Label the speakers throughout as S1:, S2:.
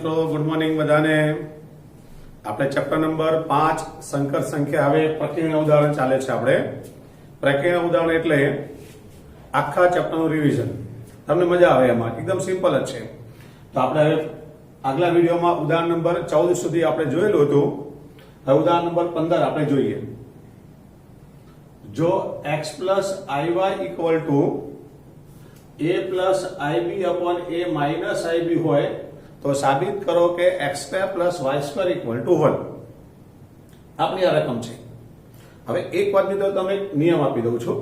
S1: મિત્રો good morning બધાને। આપણે ચેપ્ટર નંબર 5 સંકર સંખ્યા હવે પ્રકીર્ણ ઉદાહરણ ચાલે છે। આપણે પ્રકીર્ણ ઉદાહરણ એટલે આખા ચેપ્ટરનું રિવિઝન, તમને મજા આવે એમાં, એકદમ સિમ્પલ જ છે। તો આપણે હવે આગલા વિડીયોમાં ઉદાહરણ નંબર 14 સુધી આપણે જોયેલું હતું। હવે ઉદાહરણ નંબર 15 આપણે જોઈએ। જો x plus iy equal to a plus ib upon a minus ib હોય તો સાબિત કરો કે x² plus y² equal to 1। આપણી આ રકમ છે। હવે એક વાત મિત્રો તમને નિયમ આપી દઉં છું।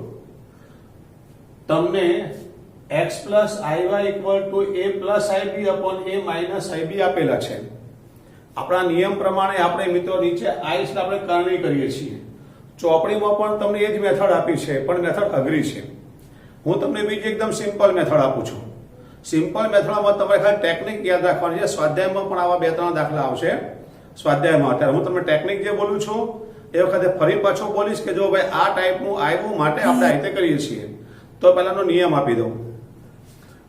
S1: તમને x plus iy equal to a plus ib upon a minus ib આપેલા છે। આપણા નિયમ પ્રમાણે આપણે મિત્રો નીચે i આપણે કરણી કરીએ છીએ। ચોપડીમાં પણ તમને એ જ મેથડ આપી છે, પણ મેથડ અઘરી છે। હું તમને બીજી એકદમ સિમ્પલ મેથડ આપું છું। સિમ્પલ મેથડમાં તમારે ખાલી ટેકનિક યાદ રાખવાની છે। સ્વાધ્યાયમાં પણ આવા 2-3 દાખલા આવશે સ્વાધ્યાયમાં। અત્યારે હું તમને ટેકનિક જે બોલું છું એ વખતે ફરી પાછો બોલીશ કે જો ભાઈ આ ટાઈપનું આવ્યું માટે આપણે આ રીતે કરીએ છીએ। તો પહેલાનો નિયમ આપી દઉં।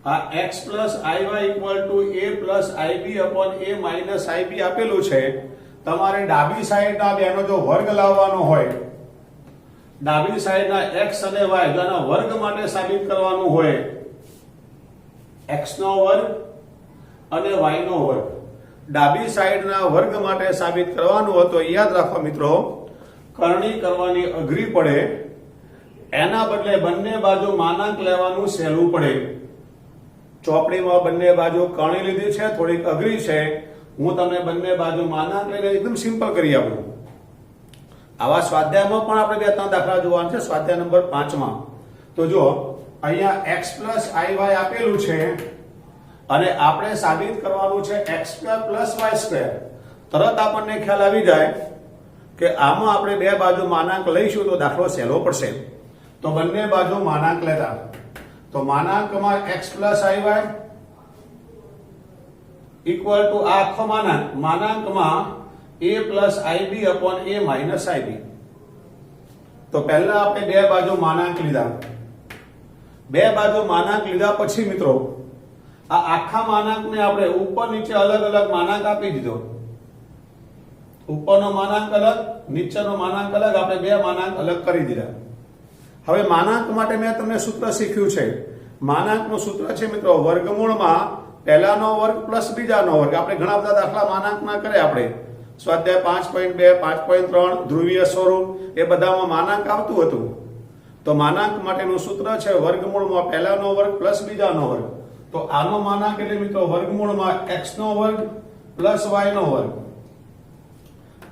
S1: આ x plus iy equal to a plus ib upon a minus ib આપેલું છે। તમારે ડાબી સાઈડના બેનો જો વર્ગ લાવવાનો હોય, ડાબી સાઈડના x અને y જેના વર્ગ માટે સાબિત કરવાનું હોય, x નો વર્ગ અને y નો વર્ગ ડાબી સાઈડના વર્ગ માટે સાબિત કરવાનું હોય તો યાદ રાખો મિત્રો, કરણી કરવાની અઘરી પડે, એના બદલે બંને બાજુ માનાંક લેવાનું સહેલું પડે। ચોપડીમાં બંને બાજુ કરણી લીધી છે, થોડીક અઘરી છે। હું તમને બંને બાજુ માનાંક લઈને એકદમ સિમ્પલ કરી આપું। આવા સ્વાધ્યાયમાં પણ આપણે 2-3 દાખલા જોવાના છે। સ્વાધ્યાય નંબર 5માં તો જો અહીંયા x plus iy આપેલું છે અને આપણે સાબિત કરવાનું છે x² plus y²। તરત આપણને ખ્યાલ આવી જાય કે આમાં આપણે બે બાજુ માનાંક લઈશું તો દાખલો સહેલો પડશે। તો બંને બાજુ માનાંક લેતા, તો માનાંકમાં x plus iy equal to આ આખો માનાંકમાં a plus ib upon a minus ib। તો પહેલા આપણે બે બાજુ માનાંક લીધા। બે બાજુ માનાંક લીધા પછી મિત્રો આ આખા માનાંકને આપણે ઉપર નીચે અલગ અલગ માનાંક આપી દીધો। ઉપરનો માનાંક અલગ, નીચેનો માનાંક અલગ, આપણે બે માનાંક અલગ કરી દીધા। હવે માનાંક માટે મેં તમને સૂત્ર શીખ્યું છે। માનાંકનું સૂત્ર છે મિત્રો વર્ગમૂળમાં પહેલાનો વર્ગ પ્લસ બીજાનો વર્ગ। આપણે ઘણા બધા દાખલા માનાંકના કરે આપણે સ્વાધ્યાય 5.2, 5.3, ધ્રુવીય સ્વરૂપ એ બધામાં માનાંક આવતું હતું। તો માનાંક માટેનું સૂત્ર છે વર્ગમૂળમાં પહેલાનો વર્ગ પ્લસ બીજાનો વર્ગ। તો આનો માનાંક એટલે મિત્રો વર્ગમૂળમાં x નો વર્ગ પ્લસ y નો વર્ગ।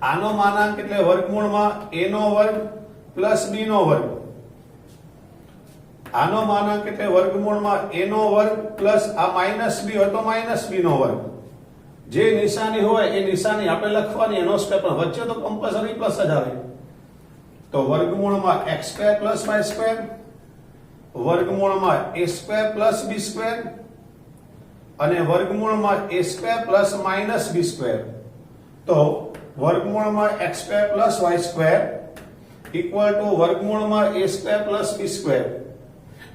S1: આનો માનાંક એટલે વર્ગમૂળમાં a નો વર્ગ પ્લસ b નો વર્ગ। આનો માનાંક એટલે વર્ગમૂળમાં a નો વર્ગ પ્લસ આ માઈનસ b હોય તો માઈનસ b નો વર્ગ। જે નિશાની હોય એ નિશાની આપણે લખવાની, એનો સ્ટેપ પણ વચ્ચે તો કમ્પલસરી પ્લસ જ આવે। તો વર્ગમૂળમાં x² plus y², વર્ગમૂળમાં a² plus b² અને વર્ગમૂળમાં a² plus minus b²। તો વર્ગમૂળમાં x² plus y² equal to વર્ગમૂળમાં a² plus b²।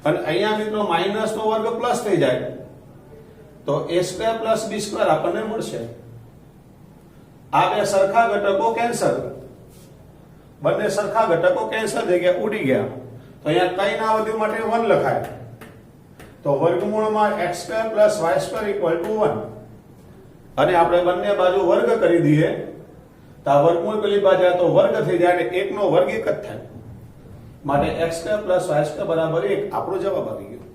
S1: અને અહીંયા મિત્રો માઈનસ નો વર્ગ પ્લસ થઈ જાય તો a² plus b² આપણને મળશે। આ બે સરખા ઘટકો કેન્સલ, બંને સરખા ઘટકો કેન્સલ થઈ ગયા, ઉડી ગયા। તો અહીંયા કઈ ના વધ્યું માટે 1 લખાય। તો વર્ગમૂળમાં x² plus y² equal to 1 અને આપણે બંને બાજુ વર્ગ કરી દઈએ તો આ વર્ગમૂળ પેલી બાજુ તો વર્ગ થઈ જાય અને 1 નો વર્ગ 1 જ થાય, માટે x² plus y² બરાબર 1 આપણો જવાબ આવી ગયો।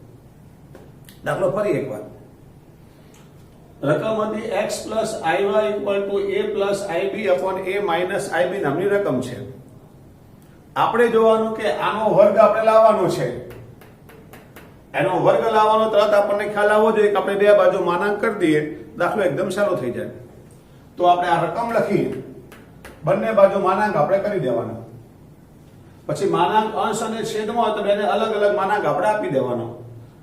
S1: દાખલો ફરી એકવાર। રકમ હતી x plus iy equal to a plus ib upon a minus ib નામની રકમ છે। આપણે જોવાનું કે આનો વર્ગ આપણે લાવવાનો છે। એનો વર્ગ લાવવાનો તરત આપણને ખ્યાલ આવવો જોઈએ કે આપણે બે બાજુ માનાંક કરી દઈએ, દાખલો એકદમ સહેલો થઈ જાય। તો આપણે આ રકમ લખી, બંને બાજુ માનાંક આપણે કરી દેવાના। પછી માનાંક અંશ અને છેદમાં હોય તો બેને અલગ અલગ માનાંક આપણે આપી દેવાનો।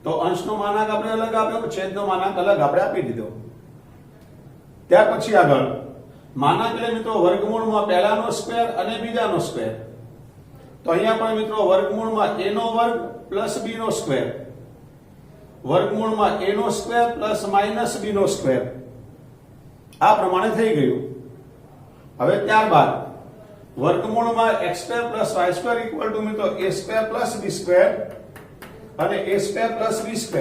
S1: તો અંશનો માનાંક આપણે અલગ આપ્યો, છેદનો માનાંક અલગ આપણે આપી દીધો। ત્યાર પછી આગળ માનાંક એટલે મિત્રો વર્ગમૂળમાં પહેલાનો સ્ક્વેર અને બીજાનો સ્ક્વેર। તો અહીંયા પણ મિત્રો વર્ગમૂળમાં a નો વર્ગ પ્લસ b નો સ્ક્વેર, વર્ગમૂળમાં a નો સ્ક્વેર પ્લસ માઈનસ b નો સ્ક્વેર। આ પ્રમાણે થઈ ગયું. હવે ત્યારબાદ વર્ગમૂળમાં x² + y² ઇક્વલ ટુ મિત્રો a² + b² અને a² + b²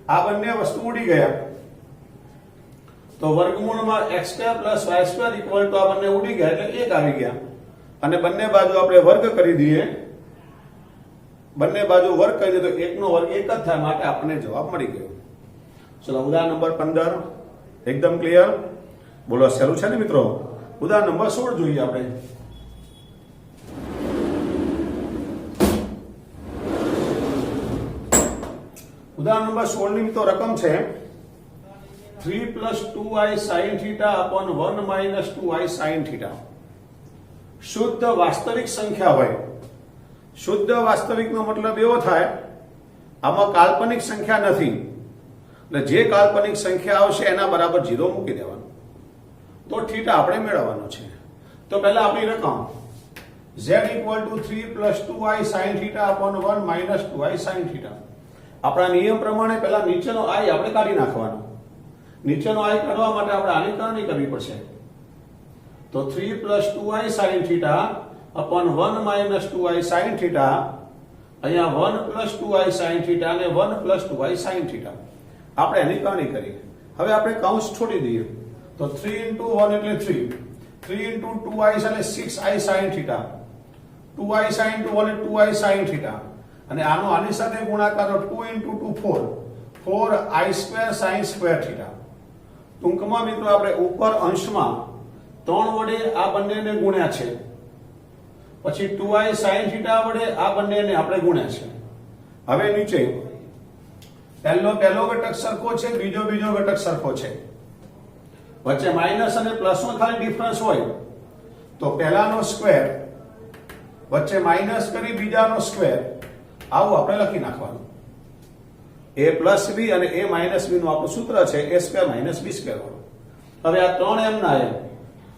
S1: આ બંને વસ્તુ ઉડી ગયા. તો વર્ગમૂળમાં x² + y² ઇક્વલ ટુ આ બંને ઉડી ગયા એટલે 1 આવી ગયા. અને બંને બાજુ આપણે વર્ગ કરી દઈએ. બંને બાજુ વર્ગ કરી દઈએ તો 1 નો વર્ગ 1 જ થાય, માટે આપણને જવાબ મળી ગયો. ચલો ઉદાહરણ નંબર 15 એકદમ ક્લિયર. બોલો સહેલું છે ને મિત્રો. ઉદાહરણ નંબર 16 જોઈએ આપણે. ઉદાહરણ નંબર 16 ની મિત્રો રકમ છે 3 + 2i sin θ upon 1 - 2i sin θ. શુદ્ધ વાસ્તવિક સંખ્યા હોય. શુદ્ધ વાસ્તવિકનો મતલબ એવો થાય આમાં કાલ્પનિક સંખ્યા નથી, એટલે જે કાલ્પનિક સંખ્યા આવશે એના બરાબર 0 મૂકી દેવાનું, તો θ આપણે મેળવવાનો છે. તો પહેલા આપણી રકમ z = 3 + 2i sin θ upon 1 - 2i sin θ. આપણા નિયમ પ્રમાણે પહેલા નીચેનો i આપણે કાઢી નાખવાનો. નીચેનો i કાઢવા માટે આપણે આની ગણતરી કરવી પડશે. તો 3 + 2i sin θ upon 1 - 2i sin θ. અહીંયા 1 + 2i sin θ અને 1 + 2i sin θ આપણે એની ગણતરી કરી. હવે આપણે કૌંસ છોડી દઈએ. તો 3 × 1 એટલે 3, 3 × 2i એટલે 6i sin θ, 2i sin 2 એટલે 2i sin θ, અને આનો આની સાથે ગુણાકાર 2 × 2 4, 4i² sin² θ. ટૂંકમાં મિત્રો આપણે ઉપર અંશમાં 3 વડે આ બંનેને ગુણ્યા છે, પછી 2i sin θ વડે આ બંનેને આપણે ગુણ્યા છે. હવે નીચે પહેલો ઘટક સરખો છે, બીજો ઘટક સરખો છે, વચ્ચે માઈનસ અને પ્લસનો ખાલી ડિફરન્સ હોય તો પહેલાનો સ્ક્વેર વચ્ચે માઈનસ કરી બીજાનો સ્ક્વેર, આવું આપણે લખી નાખવાનું. a + b અને a - b નું આપણું સૂત્ર છે a² - b² વાળું. હવે આ 3 m ના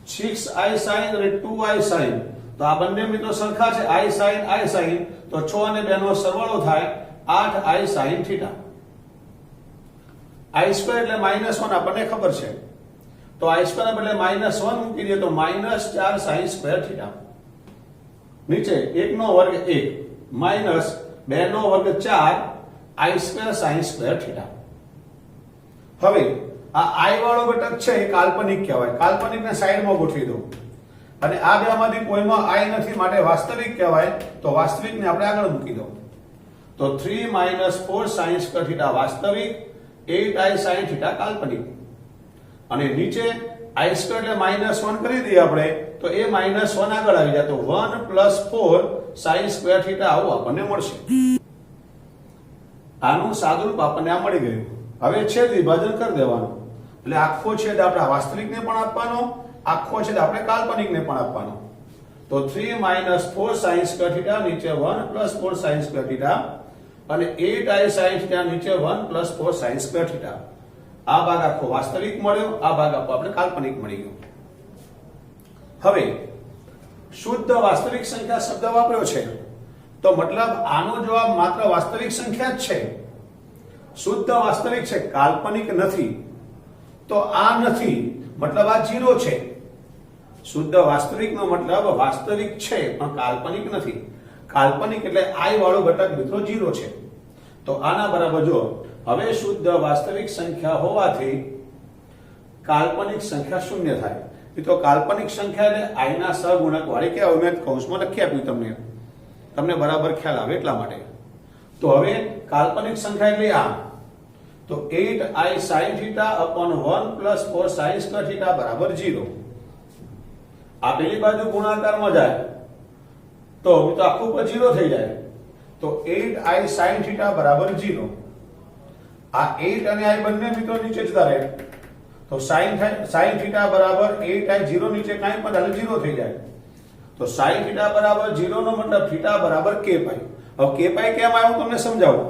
S1: 6i sin અને 2i sin, તો આ બંને મિત્રો સરખા છે, i sin તો 6 અને 2 નો સરવાળો થાય 8i sin θ. i² એટલે -1 આપણને ખબર છે, તો i² ને બદલે -1 મૂકી દઈએ તો -4 sin² θ. નીચે 1 નો વર્ગ 1 -2 નો વર્ગ 4 i² sin² θ. હવે આ i વાળો ઘટક છે એ કાલ્પનિક કહેવાય. કાલ્પનિકને સાઈડમાં ગોઠવી દો, અને આ બેમાંથી કોઈમાં i નથી માટે વાસ્તવિક કહેવાય, તો વાસ્તવિકને આપણે આગળ મૂકી દો. તો 3 - 4 sin² θ વાસ્તવિક, 8i sin θ કાલ્પનિક. અને નીચે i² એટલે -1 કરી દઈએ આપણે, તો એ -1 આગળ આવી જાય તો 1 + 4 sin² θ આવું આપણને મળશે. આનું સાદુરૂપ આપણને આ મળી ગયું. હવે છેદ વિભાજન કરી દેવાનું, એટલે આખો છેદ આપણે વાસ્તવિકને પણ આપવાનો, આખો છેદ આપણે કાલ્પનિકને પણ આપવાનો. તો 3 - 4 sin² θ નીચે 1 + 4 sin² θ અને 8i sin θ નીચે 1 + 4 sin² θ. આ ભાગ આખો વાસ્તવિક મળ્યો, આ ભાગ આખો આપણે કાલ્પનિક મળી ગયો. હવે શુદ્ધ વાસ્તવિક સંખ્યા શબ્દ વાપર્યો છે, તો મતલબ આનો જવાબ માત્ર વાસ્તવિક સંખ્યા જ છે, શુદ્ધ વાસ્તવિક છે, કાલ્પનિક નથી. તો આ નથી મતલબ આ 0 છે. શુદ્ધ વાસ્તવિકનો મતલબ વાસ્તવિક છે પણ કાલ્પનિક નથી. કાલ્પનિક એટલે i વાળો ઘટક મિત્રો 0 છે. તો આના બરાબર જો હવે શુદ્ધ વાસ્તવિક સંખ્યા હોવાથી કાલ્પનિક સંખ્યા 0 થાય. તો કાલ્પનિક સંખ્યા એટલે i ના સહગુણક વાળી કે મેં કૌંસમાં લખી આપ્યું તમને બરાબર ખ્યાલ આવે એટલા માટે. તો હવે કાલ્પનિક સંખ્યા એટલે આ, તો 8i sin θ upon 1 + 4 sin² θ બરાબર 0. આ પેલી બાજુ ગુણાકારમાં જાય તો આખું પર 0 થઈ જાય, તો 8i sin θ બરાબર 0. આ 8 અને i બંને મિત્રો નીચે જતા રહે, તો sin θ બરાબર 8i 0 નીચે કાંઈ પણ એટલે 0 થઈ જાય. તો sin θ બરાબર 0 નો મતલબ θ બરાબર k π. હવે k π કેમ આવ્યું તમને સમજાવું.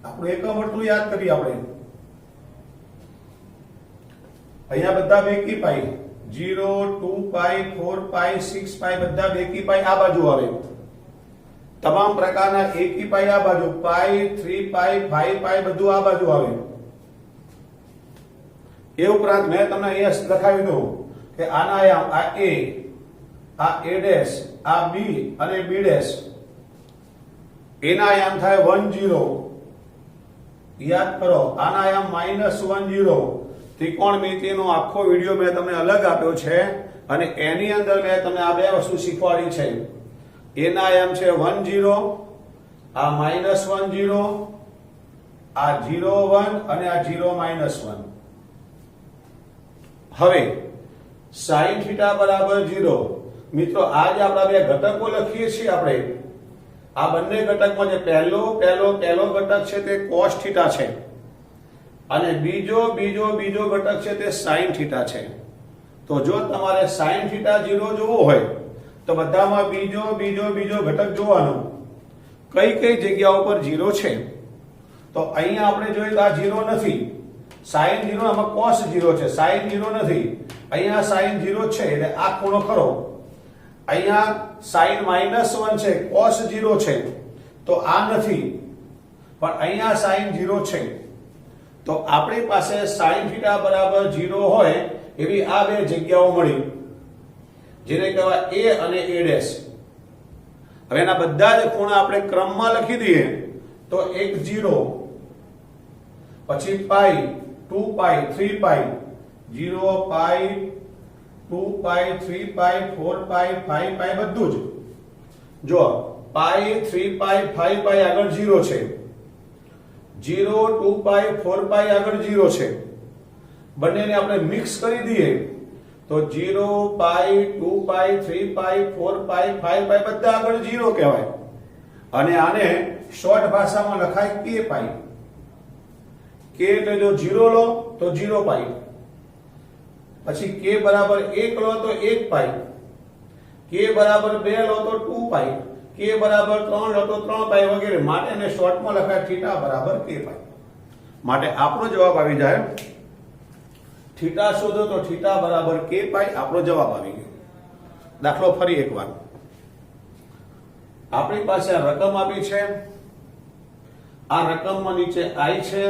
S1: આપણે એકમ વર્તુળ યાદ કરીએ. આપણે અહીંયા બધા બેકી પાઈ 0 2 પાઈ 4 પાઈ 6 પાઈ બધા બેકી પાઈ આ બાજુ આવે, તમામ પ્રકારના એકી પાઈ આ બાજુ, પાઈ 3 પાઈ 5 પાઈ બધું આ બાજુ આવે. એ ઉપરાંત મેં તમને અહીંયા લખાવી દઉં કે આના આયામ આ a ડેશ, આ b અને b ડેશ, એના આયામ થાય 1 0. યાદ કરો, આના આયામ -1 0. ત્રિકોણમિતિનો આખો વિડિયો મેં તમને અલગ આપ્યો છે અને એની અંદર મેં તમને આ બે વસ્તુ શીખવાડી છે. એના આયામ છે 1 0, આ -1 0, આ 0 1 અને આ 0 -1. હવે sin θ બરાબર 0. મિત્રો આજ આપણા બે ઘટકો લખીએ છીએ આપણે. આ બંને ઘટકમાં જે પહેલો ઘટક છે તે cos θ છે અને બીજો ઘટક છે તે sin θ છે. તો જો તમારે sin θ 0 જોવો હોય તો બધામાં બીજો ઘટક જોવાનો. કઈ જગ્યાઓ પર 0 છે? તો અહીંયા આપણે જોઈએ તો આ 0 નથી. sin 0 આમાં cos 0 છે, sin 0 નથી. અહીંયા sin 0 છે એટલે આ ખૂણો ખરો. અહીંયા sin -1 છે, cos 0 છે તો આ નથી, પણ અહીંયા sin 0 છે. તો આપણી પાસે sin θ બરાબર 0 હોય એવી આ બે જગ્યાઓ મળી, જેને કહેવાય a અને a ડેશ. હવે એના બધા જ ખૂણા આપણે ક્રમમાં લખી દઈએ તો 1 0, પછી પાઈ, 2 પાઈ, 3 પાઈ, 0 પાઈ, 2 પાઈ, 3 પાઈ, 4 પાઈ, 5 પાઈ, બધું જ. જો પાઈ, 3 પાઈ, 5 પાઈ આગળ 0 છે, 0 2 પાઈ, 4 પાઈ આગળ 0 છે. બંનેને આપણે મિક્સ કરી દઈએ તો 0 પાઈ, 2 પાઈ, 3 પાઈ, 4 પાઈ, 5 પાઈ બધા આગળ 0 કહેવાય. અને આને શોર્ટ ભાષામાં લખાય k પાઈ. k એટલે જો 0 લો તો 0 પાઈ, પછી k બરાબર 1 લો તો 1 પાઈ, k બરાબર 2 લો તો 2 પાઈ, k બરાબર 3 લો તો 3 પાઈ વગેરે. માટે એને શોર્ટમાં લખાય θ બરાબર k પાઈ. માટે આપણો જવાબ આવી જાય θ શોધો તો θ બરાબર k પાઈ. આપણો જવાબ આવી ગયો. દાખલો ફરી એકવાર. આપણી પાસે આ રકમ આપી છે, આ રકમમાં નીચે i છે.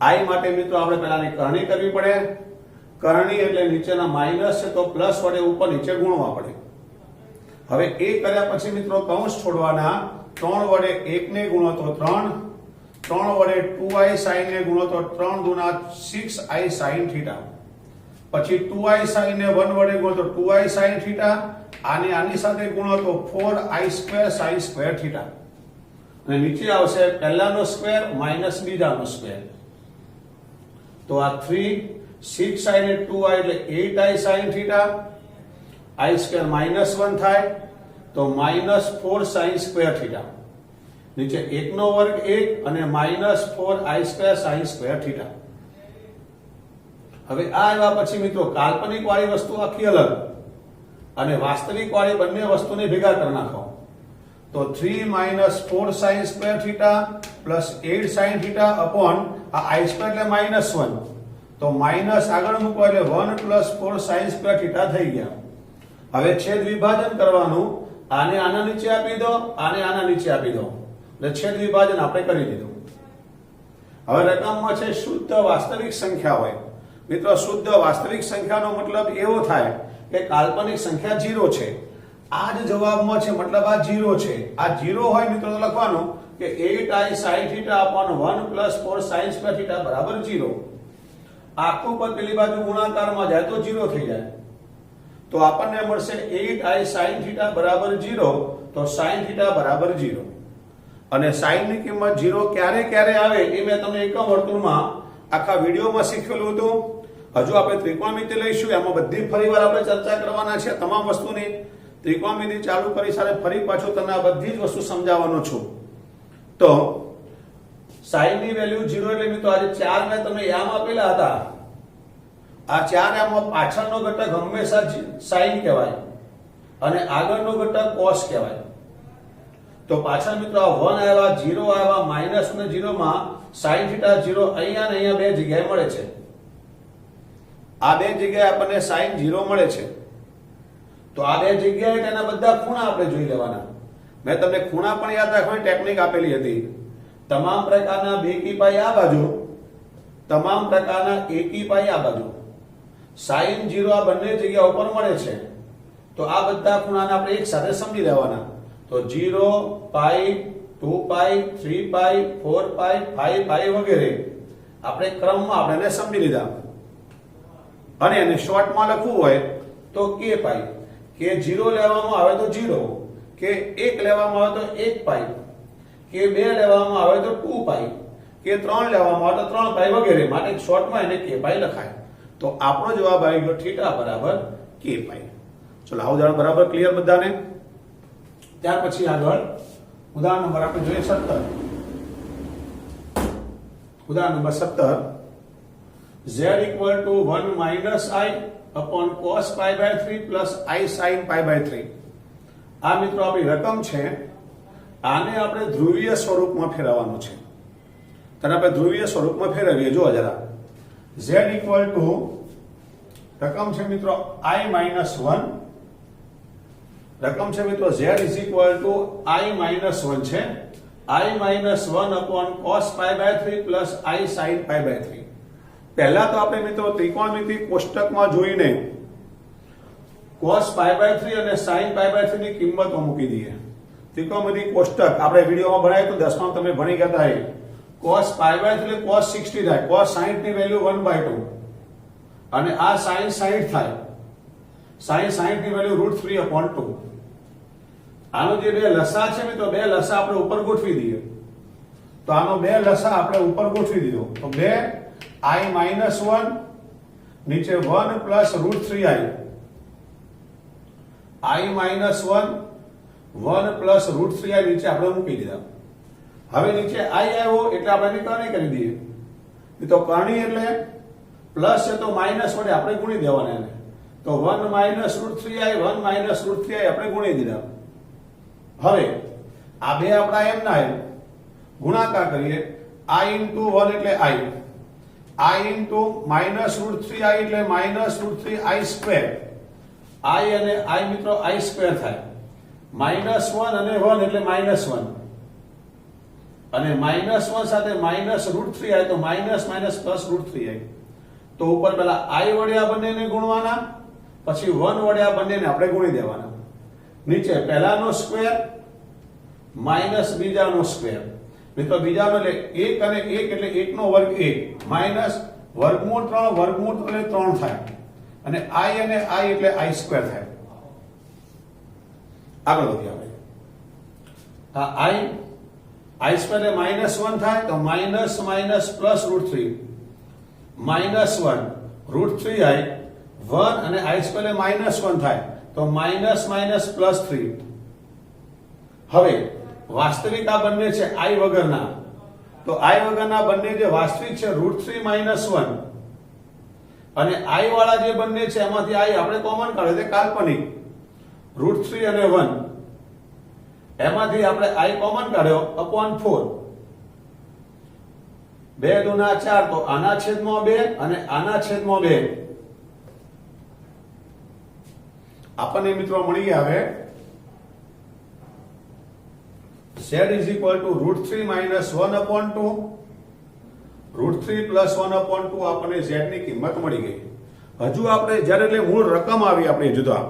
S1: i માટે મિત્રો આપણે પહેલાની કરણી કરવી પડે. કરણી એટલે નીચેના માઈનસ છે તો પ્લસ વડે ઉપર નીચે ગુણવા પડે. હવે એ કર્યા પછી મિત્રો કૌંસ છોડવાના. 3 વડે 1 ને ગુણો તો 3, 3 વડે 2i sin ને ગુણો તો 3 દુના 6i sin θ, પછી 2i sin ને 1 વડે ગુણો તો 2i sin θ, આને આની સાથે ગુણો તો 4i² sin સ્ક્વેર θ. અને નીચે આવશે પહેલાનો સ્ક્વેર માઈનસ બીજાનો સ્ક્વેર. તો આ 3 6i ને 2i એટલે 8i sin θ, i² -1 થાય તો -4 sin સ્ક્વેર θ. નીચે 1 નો વર્ગ 1 અને -4i² sin સ્ક્વેર θ. હવે આ આવ્યા પછી મિત્રો કાલ્પનિક વાળી વસ્તુ આખી અલગ અને વાસ્તવિક વાળી બંને વસ્તુને ભેગા કરી નાખો તો 3 4 sin square θ plus 8 sin θ upon આ i² એટલે -1 તો માઈનસ આગળ મૂકો એટલે 1 પ્લસ 4 sin સ્ક્વેર θ થઈ ગયા. હવે છેદ વિભાજન કરવાનું. આને આના નીચે આપી દો, આને આના નીચે આપી દો એટલે છેદ વિભાજન આપણે કરી દીધું. હવે રકમમાં છે શુદ્ધ વાસ્તવિક સંખ્યા હોય. મિત્રો શુદ્ધ વાસ્તવિક સંખ્યાનો મતલબ એવો થાય કે કાલ્પનિક સંખ્યા 0 છે. આ જ જવાબમાં છે, મતલબ આ 0 છે. આ 0 હોય મિત્રો તો લખવાનું કે 8i sin θ upon 1 plus 4 sin square θ બરાબર 0. આખું પદ પેલી બાજુ ગુણાકારમાં જાય તો 0 થઈ જાય. તો આપણને મળશે 8i sin θ બરાબર 0. તો sin θ બરાબર 0. અને sin ની કિંમત 0 ક્યારે આવે એ મેં તમને એકમ વર્તુળમાં આખા વિડિયોમાં શીખવેલું હતું. હજુ આપણે ત્રિકોણમિતિ લઈશું, એમાં બધી ફરીવાર આપણે ચર્ચા કરવાના છે તમામ વસ્તુની. ત્રિકોણમિતિ ચાલુ કરી સાથે ફરી પાછું તમને આ બધી જ વસ્તુ સમજાવવાનો છું. તો sin ની વેલ્યુ 0 એટલે મિત્રો આજે 4 મેં તમને યામ આપેલા હતા. આ 4 યામમાં પાછળનો ઘટક હંમેશા sin કહેવાય અને આગળનો ઘટક cos કહેવાય. તો પાછળ મિત્રો આ 1 આવ્યા, 0 આવ્યા, માઈનસ અને 0 માં sin θ 0 અહીંયા ને અહીંયા બે જગ્યાએ મળે છે. આ બે જગ્યાએ આપણને sin 0 મળે છે. તો આ બે જગ્યાએ તેના બધા ખૂણા આપણે જોઈ લેવાના. મેં તમને ખૂણા પણ યાદ રાખવાની ટેકનિક આપેલી હતી. તમામ પ્રકારના બેકી પાઈ આ બાજુ તમામ પ્રકારના એકી પાઈ આ બાજુ, sin 0 આ બંને જગ્યા ઉપર મળે છે, તો આ બધા ખૂણાને આપણે એક સાથે સમજી લેવાના. તો 0 પાઈ 2 પાઈ 3 પાઈ 4 પાઈ 5 પાઈ વગેરે આપણે ક્રમમાં આપણે એને સમજી લીધા. અને એને શોર્ટમાં લખવું હોય તો k પાઈ, કે 0 લેવામાં આવે તો 0, કે 1 લેવામાં આવે તો 1 પાઈ, કે 2 લેવામાં આવે તો 2 પાઈ, કે 3 લેવામાં આવે તો 3 પાઈ વગેરે. માટે શોર્ટમાં એને k પાઈ લખાય. તો આપણો જવાબ આવી ગયો θ બરાબર k પાઈ. ચલો આ ઉદાહરણ બરાબર ક્લિયર બધાને? ત્યાર પછી આગળ ઉદાહરણ નંબર આપણે જોઈએ 17. ઉદાહરણ number 17, z equal to 1 minus I upon cos pi by 3 plus I sin pi by 3. આ મિત્રો આપણી રકમ છે, આને આપણે ધ્રુવીય સ્વરૂપમાં ફેરવવાનું છે. તેને આપણે ધ્રુવીય સ્વરૂપમાં ફેરવીએ. જો જરા z equal to રકમ છે મિત્રો I minus 1, રકમ છે મિત્રો z is equal to I minus 1 છે, I minus 1 upon cos pi by 3 plus I sin pi by 3. પહેલા તો આપણે મિત્રો ત્રિકોણમિતિ કોષ્ટકમાં જોઈને cos pi by 3 અને sin pi by 3 ની કિંમતો મૂકી દઈએ. ત્રિકોણમિતિ કોષ્ટક આપણે વિડિયોમાં ભણાવ્યું તો 10માં તમે ભણી ગયા હતા. cos pi by 3 એટલે cos 60 થાય, cos 60 ની વેલ્યુ 1/2 અને આ sin 60 થાય, sin 60 ની વેલ્યુ √3/2. આનો જે બે લસા છે મિત્રો, બે લસા આપણે ઉપર ગોઠવી દઈએ. તો આનો બે લસા આપણે ઉપર ગોઠવી દીધો. તો 2I minus 1 નીચે 1 plus √3i, I minus 1 1 plus √3i નીચે આપણે મૂકી દીધા. હવે નીચે I આવ્યો એટલે આપણે કરણી કરી દઈએ. તો કરણી એટલે પ્લસ છે તો માઇનસ વડે આપણે ગુણી દેવાના એને. તો 1 minus √3i 1 minus √3i આપણે ગુણી દીધા. હવે આ બે આપણા એમના એમ ગુણાકાર કરીએ. I into 1 એટલે I into minus √3i એટલે minus √3i square. I અને I મિત્રો I square થાય. minus 1 અને 1 એટલે minus 1 અને minus 1 સાથે minus √3i તો minus minus plus √3i. તો ઉપર પેલા I વડે આ બંનેને ગુણવાના, પછી 1 વડે આ બંનેને આપણે ગુણી દેવાના. નીચે પહેલાનો સ્ક્વેર માઈનસ બીજાનો સ્ક્વેર. મિત્રો બીજાનો એટલે 1 અને 1 એટલે 1 નો વર્ગ 1 માઈનસ વર્ગમૂળ 3 વર્ગમૂળ એટલે 3 થાય અને I અને I એટલે I સ્ક્વેર થાય. આગળ વધીએ આપણે. આ I સ્ક્વેર એટલે -1 થાય તો માઈનસ માઈનસ પ્લસ √3 -1 √3i 1 અને I સ્ક્વેર એટલે -1 થાય તો માઈનસ માઈનસ પ્લસ 3. હવે વાસ્તવિક આ બંને છે I વગરના, તો I વગરના બંને જે વાસ્તવિક છે √3 -1 અને I વાળા જે બંને છે એમાંથી I આપણે કોમન કાઢીએ તે કાલ્પનિક √3 અને 1 એમાંથી આપણે I કોમન કાઢ્યો upon 4. 2 દુના 4 તો આના છેદમાં 2 અને આના છેદમાં 2 આપણને મિત્રો મળી આવે z is equal to √3 minus 1 upon 2 √3 plus 1 upon 2 આપણને z ની કિંમત મળી ગઈ. હજુ આપણે જ્યારે એટલે મૂળ રકમ આવી આપણે જુદા.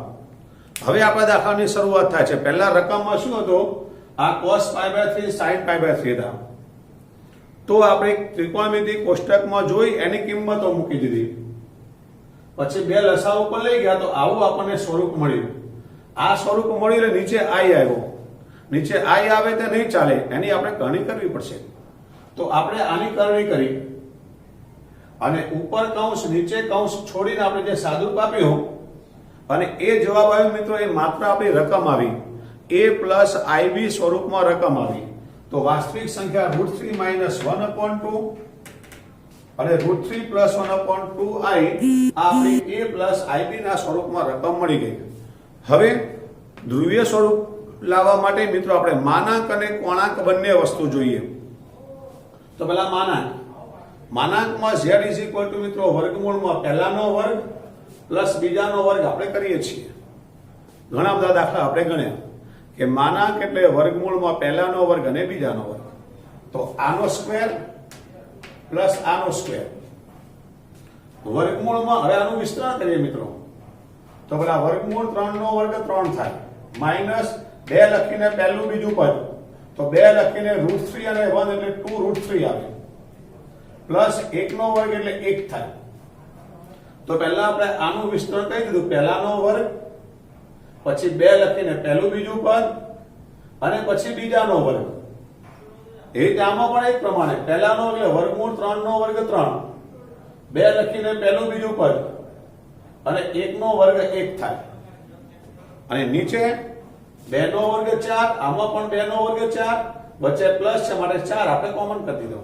S1: હવે આપણા દાખલાની શરૂઆત થાય છે. પહેલા રકમમાં શું હતું? આ cos pi by 3 sin pi by 3 હતા. તો આપણે ત્રિકોણમિતિ કોષ્ટકમાં જોઈ એની કિંમતો મૂકી દીધી. પછી બે લસા ઉપર લઈ ગયા તો આવું આપણને સ્વરૂપ મળ્યું. આ સ્વરૂપ મળી એટલે નીચે I આવ્યો. નીચે I આવે તે નહીં ચાલે, એની આપણે કરણી કરવી પડશે. તો આપણે આની કરણી કરી અને ઉપર કૌંસ નીચે કૌંસ છોડીને આપણે જે સાદુરૂપ આપ્યું અને એ જવાબ આવ્યો મિત્રો, એ માત્ર આપણી રકમ આવી a plus ib સ્વરૂપમાં રકમ આવી. તો વાસ્તવિક સંખ્યા √3 minus 1 upon 2 અને √3 plus 1 upon 2i આપણી a plus ib ના સ્વરૂપમાં રકમ મળી ગઈ. હવે ધ્રુવીય સ્વરૂપ લાવવા માટે મિત્રો આપણે માનાંક અને કોણાંક બંને વસ્તુ જોઈએ. તો પહેલા માનાંકમાં z is equal to મિત્રો વર્ગમૂળમાં પહેલાનો વર્ગ પ્લસ બીજાનો વર્ગ આપણે કરીએ છીએ. ઘણા બધા દાખલા આપણે ગણ્યા કે માનાંક એટલે વર્ગમૂળમાં પહેલાનો વર્ગ અને બીજાનો વર્ગ. તો આનો સ્ક્વેર પ્લસ આનો સ્ક્વેર વર્ગમૂળમાં હવે આનું વિસ્તરણ કરીએ મિત્રો, તો પેલા વર્ગમૂળ 3 નો વર્ગ 3 થાય, માઈનસ 2 લખીને પહેલું બીજું પદ, તો 2 લખીને √3 અને 1 એટલે 2√3 આવે, પ્લસ 1 નો વર્ગ એટલે 1 થાય. તો પહેલા આપણે આનું વિસ્તરણ કરી દીધું, પહેલાનો વર્ગ, પછી 2 લખીને પહેલું બીજું પદ અને પછી બીજાનો વર્ગ. એ રીતે આમાં પણ એક પ્રમાણે પહેલાનો એટલે વર્ગમૂળ 3 નો વર્ગ 3, 2 લખીને પહેલું બીજું પદ અને 1 નો વર્ગ 1 થાય. અને નીચે 2 નો વર્ગ 4, આમાં પણ 2 નો વર્ગ 4, વચ્ચે પ્લસ છે માટે 4 આપણે કોમન કરી દીધો.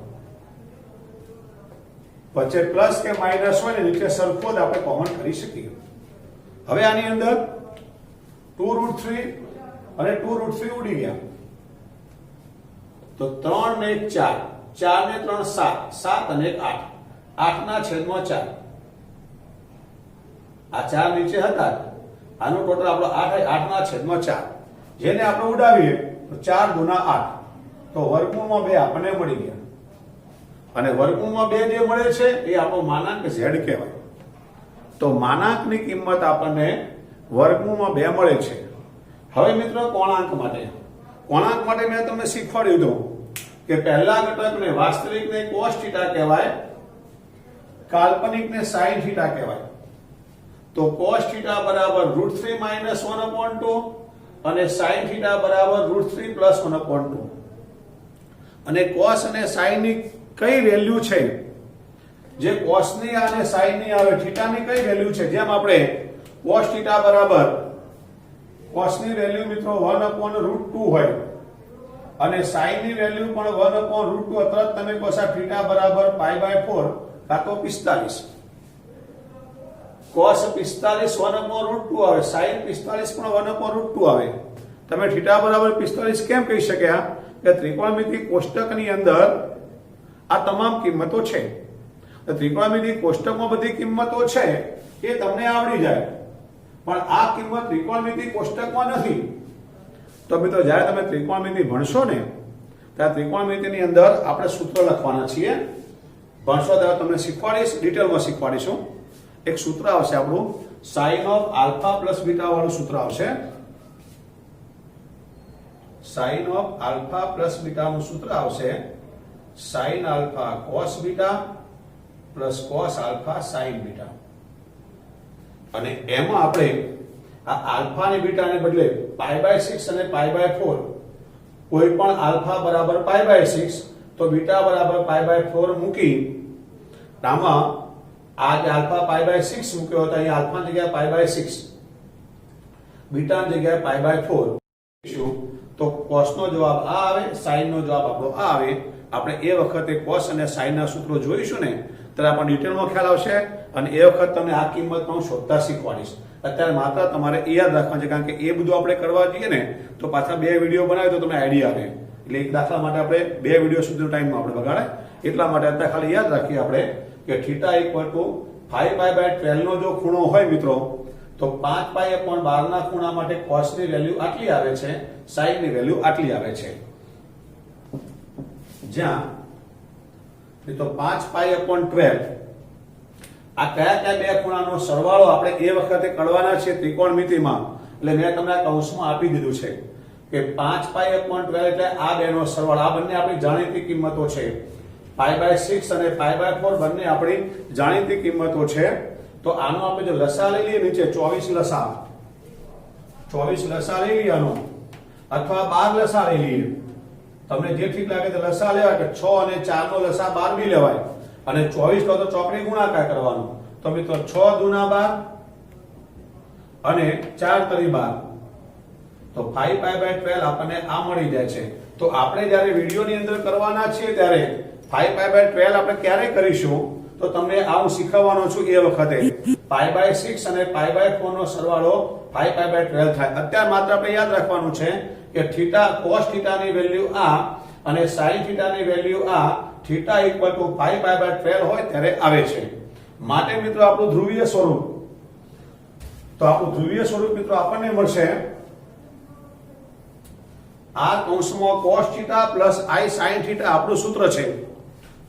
S1: વચ્ચે પ્લસ કે માઈનસ હોય ને નીચે સરખો જ આપણે કોમન કરી શકીએ. હવે આની અંદર 2√3 અને 2√3 ઉડી ગયા, તો 3 ને 1 4, 4 ને 3 7, 7 અને 1 8, 8 ના છેદમાં 4. આ 4 નીચે હતા, આનું ટોટલ આપણો 8, 8 ના છેદમાં 4, જેને આપણે ઉડાવીએ તો 4 ગુણા 8, તો વર્ગમૂળમાં 2 આપણને મળી ગયા. અને વર્ગમૂળમાં 2 જે મળે છે એ આપણો માનાંક z કહેવાય. તો માનાંકની કિંમત આપણને વર્ગમૂળમાં 2 મળે છે. હવે મિત્રો કોણાંક માટે મેં તમને શીખવાડ્યું હતું કે પહેલા ઘટકને વાસ્તવિકને cos θ કહેવાય, કાલ્પનિકને sin θ કહેવાય. તો cos θ બરાબર √3 - 1/2 અને sin θ બરાબર √3 + 1/2. અને cos અને sin ની કઈ વેલ્યુ છે, જે cos ની અને sin ની આવે, θ ની કઈ વેલ્યુ છે, જેમ આપણે cos θ બરાબર cos ની વેલ્યુ મિત્રો 1/√2 હોય અને sin ની વેલ્યુ પણ 1/√2, તરત તમે કહો θ બરાબર π/4 કાં તો 45. cos 45 1/√2 આવે, sin 45 પણ 1/√2 આવે. તમે θ બરાબર 45 કેમ કહી શક્યા કે ત્રિકોણમિતિ કોષ્ટકની અંદર આ તમામ કિંમતો છે. ત્રિકોણમિતિ કોષ્ટકમાં બધી કિંમતો છે એ તમને આવડી જાય, પણ આ કિંમત ત્રિકોણમિતિ કોષ્ટકમાં નથી. તો મિત્રો જ્યારે તમે ત્રિકોણમિતિ ભણશો ને ત્યારે ત્રિકોણમિતિની અંદર આપણે સૂત્ર લખવાના છીએ. ભણશો ત્યારે તમને શીખવાડીશ, ડિટેલમાં શીખવાડીશું. એક સૂત્ર આવશે આપણું sin of α + β વાળું સૂત્ર આવશે. sin of α + β નું સૂત્ર આવશે sin α cos β + cos α sin β. અને એમાં આપણે આ આલ્ફા અને બીટા ને બદલે π/6 અને π/4, કોઈ પણ આલ્ફા બરાબર π/6 તો બીટા બરાબર π/4 મૂકી આમાં આ જે આલ્ફા π/6 મૂક્યો હતો, અહીં આલ્ફા ની જગ્યાએ π/6, બીટા ની જગ્યાએ π/4, તો cos નો જવાબ આ આવે, sin નો જવાબ આપણો આ આવે. આપણે એ વખતે cos અને sin ના સૂત્રો જોઈશું ને ત્યારે આપણને ડિટેલમાં ખ્યાલ આવશે અને એ વખત તમને આ કિંમત પણ શોધતા શીખવાડીશ. અત્યારે માત્ર તમારે એ યાદ રાખવાનું છે, કારણ કે એ બધું આપણે કરવા જઈએ ને તો પાછા 2 વિડીયો બનાવે તો તમને આઈડિયા આવે. એટલે એક દાખલા માટે આપણે 2 વિડીયો સુધીનો ટાઈમ આપણે બગાડે, એટલા માટે અત્યારે ખાલી યાદ રાખીએ આપણે કે θ = 5π/12 નો જો ખૂણો હોય મિત્રો તો 5π/12 ના ખૂણા માટે cos ની વેલ્યુ આટલી આવે છે, sin ની વેલ્યુ આટલી આવે છે. જ્યાં તો 5π/12 આ કયા બે ખૂણાનો સરવાળો આપણે એ વખતે કરવાના છે ત્રિકોણમિતિમાં. એટલે મેં તમને કૌંસમાં આપી દીધું છે કે 5π/12 એટલે આ બેનો સરવાળો. આ બંને આપણી જાણીતી કિંમતો છે, π/6 અને π/4 બંને આપણી જાણીતી કિંમતો છે. તો આનો આપણે જો લસા લઈ લઈએ, નીચે 24 લસા લઈ લઈએ આનો, અથવા 12 લસા લઈ લઈએ, તમને જે ઠીક લાગે તો લસા લેવાય. કે 6 અને 4 નો લસા 12 બી લેવાય અને 24 લો તો ચોકડી ગુણાકાર કરવાનો. તો મિત્રો 6 દુના 12 અને 4 તરી 12, તો 5π/12 આપણને આ મળી જાય છે. તો આપણે જ્યારે વિડીયોની અંદર કરવાના છીએ ત્યારે 5π/12 આપણે ક્યારે કરીશું તો તમને આવું શીખવવાનો છું. એ વખતે π/6 અને π/4 નો સરવાળો 5π/12 થાય. અત્યારે માત્ર આપણે યાદ રાખવાનું છે કે cos θ ની વેલ્યુ આ અને sin θ ની વેલ્યુ આ, θ = 5π/12 હોય ત્યારે આવે છે. માટે મિત્રો આપણું ધ્રુવીય સ્વરૂપ, તો આપણું ધ્રુવીય સ્વરૂપ મિત્રો આપણને મળશે આ કૌંસમાં cos θ + I sin θ આપણું સૂત્ર છે.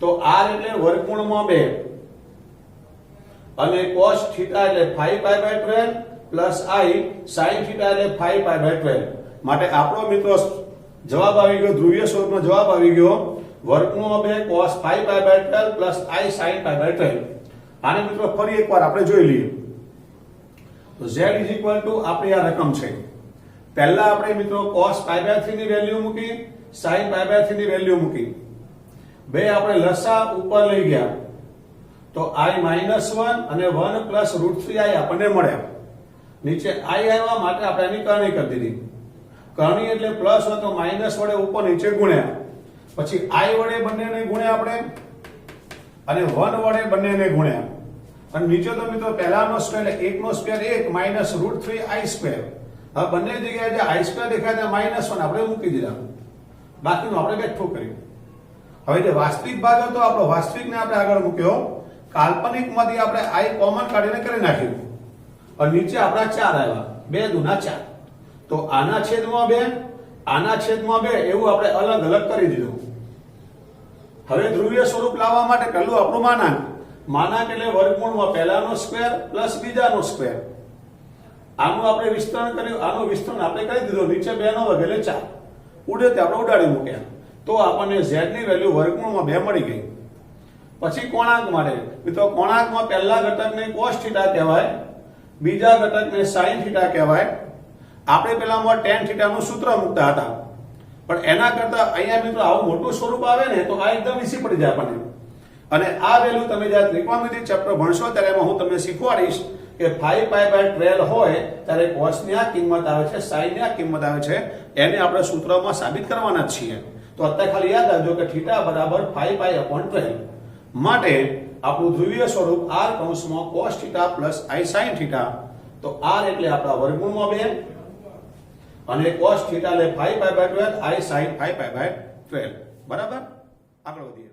S1: તો r એટલે વર્ગમૂળમાં 2 અને cos થીટા એટલે 5π/12 પ્લસ i sin થીટા એટલે 5π/12 માટે આપણો મિત્રો જવાબ આવી ગયો ધ્રુવીય સ્વરૂપનો જવાબ આવી ગયો વર્ગમૂળ 2 cos 5π/12 પ્લસ i sin π/12 આને મિત્રો ફરી એકવાર આપણે જોઈ લઈએ તો z આપણી આ રકમ છે પહેલા આપણે મિત્રો cos π/3 ની વેલ્યુ મૂકી sin π/3 ની વેલ્યુ મૂકી બે આપણે લસા ઉપર લઈ ગયા તો i - 1 અને 1 + √3i આપણને મળ્યા નીચે i આવ્યા માટે આપણે એની કરણી કરી દીધી કરણી એટલે પ્લસ હોય તો માઈનસ વડે ઉપર નીચે ગુણ્યા પછી i વડે બંનેને ગુણ્યા આપણે અને 1 વડે બંનેને ગુણ્યા અને નીચે તો મિત્રો પહેલાનો સ્ક્વેર એટલે 1 નો સ્ક્વેર 1 - √3i². હવે બંને જગ્યાએ જે i² દેખાય છે -1 આપણે મૂકી દીધા બાકીનું આપણે બેઠું કર્યું હવે જે વાસ્તવિક ભાગ હતો આપણો વાસ્તવિકને આપણે આગળ મૂક્યો કાલ્પનિકમાંથી આપણે i કોમન કાઢીને કરી નાખ્યું અને નીચે આપણા 4 આવ્યા 2 દુના 4 તો આના છેદમાં 2 આના છેદમાં 2 એવું આપણે અલગ અલગ કરી દીધું હવે ધ્રુવીય સ્વરૂપ લાવવા માટે પહેલું આપણું માનાંક એટલે વર્ગમૂળમાં પહેલાનો સ્ક્વેર પ્લસ બીજાનો સ્ક્વેર આનું આપણે વિસ્તરણ કર્યું આનું વિસ્તરણ આપણે કરી દીધું નીચે 2 નો વર્ગ એટલે 4 ઉડે તે આપણે ઉડાડી મૂક્યા તો આપણને z ની વેલ્યુ વર્ગમૂળમાં 2 મળી ગઈ પછી કોણાંક માટે મિત્રો કોણાંકમાં પહેલા ઘટકને cos થીટા કહેવાય બીજા ઘટકને sin થીટા કહેવાય આપણે પેલામાં tan થીટાનું સૂત્ર મૂકતા હતા પણ એના કરતા અહીંયા મિત્રો આવું મોટું સ્વરૂપ આવે ને તો આ એકદમ ઈઝી પડી જાય આપણને અને આ વેલ્યુ તમે જ્યારે ત્રિકોણમિતિ ચેપ્ટર ભણશો ત્યારે એમાં હું તમને શીખવાડીશ કે 5π/12 હોય ત્યારે cos ની આ કિંમત આવે છે sin ની આ કિંમત આવે છે એને આપણે સૂત્રમાં સાબિત કરવાના જ છીએ તો અત્યારે ખાલી યાદ રાખજો કે θ બરાબર 5π/12 માટે આપણું ધ્રુવીય સ્વરૂપ r કૌંસમાં cos θ પ્લસ i sin θ તો r એટલે આપણા વર્ગમૂળમાં 2 અને cos θ એટલે 5π/12 i sin 5π/12 બરાબર આગળ વધીએ